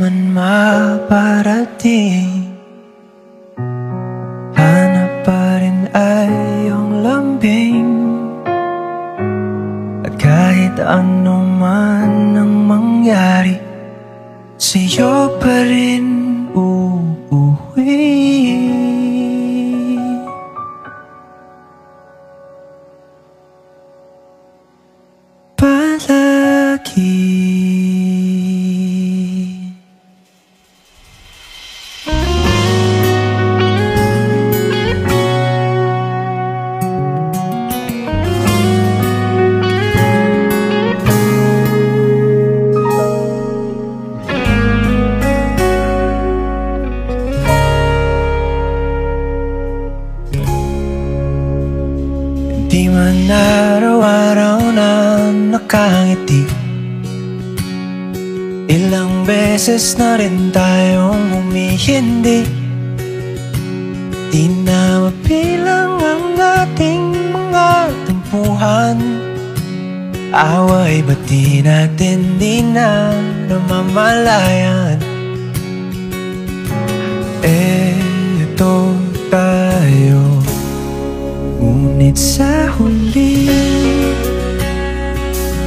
man maparating, hanap pa rin ay iyong lambing. At kahit ano man ang mangyari, sa'yo pa rin uuwi. Palagi. Di man araw-araw na nakangiti, ilang beses na rin tayong humihindi. Di na mabilang ang ating mga tampuhan, away ba't di natin di na namamalayan? Eto tayo, ngunit sa huli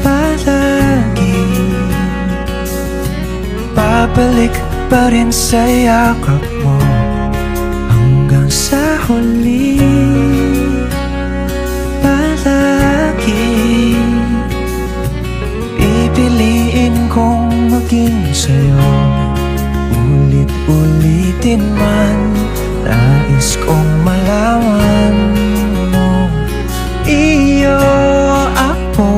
palagi babalik pa rin sa yakap mo. Hanggang sa huli palagi pipiliin kong maging sa'yo. Ulit-ulitin man, nais kong malaman mo, iyo ako,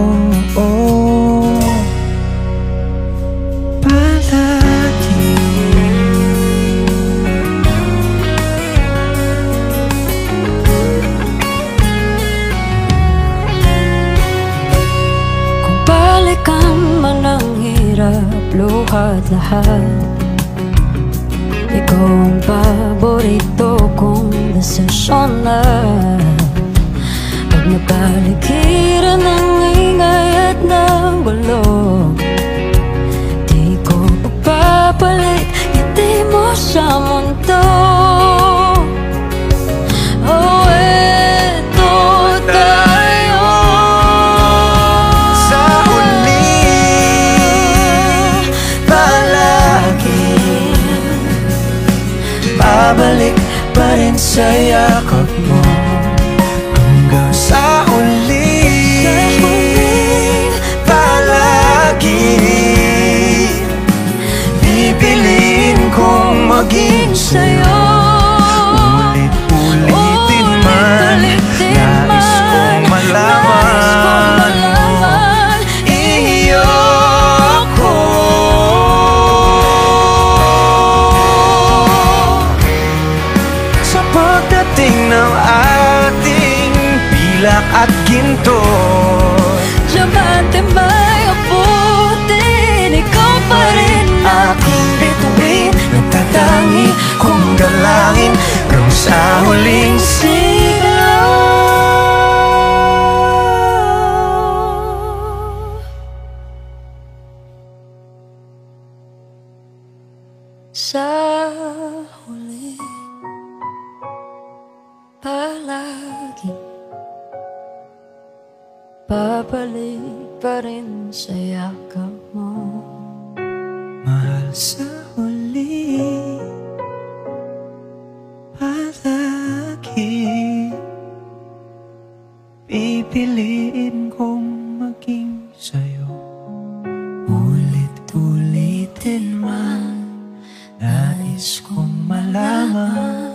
palagi. Kung balikan man ang hirap, luhat lahat, ikaw ang paborito kong desisyon na. Pag napaligiran ng ingay at ng gulo, di ko papapalit ngiti mo sa mundo. Oh, eto tayo sa huli palagi babalik pa rin sa yakap mo. Hanggang sa huli palagi pipiliin kong maging sa'yo. Ulit-ulitin man, nais kong malaman mo, iyo ako. Sa pagdating ng ating pilak at ginto, diamante may abutin, ikaw pa rin aking bituin, nagtatangi kong dalangin hanggang sa huling sigaw. Sa huli palagi babalik pa rin sa yakap mo. Mahal, sa huli palagi pipiliin kong maging sa'yo. Ulit-ulitin man, nais kong malaman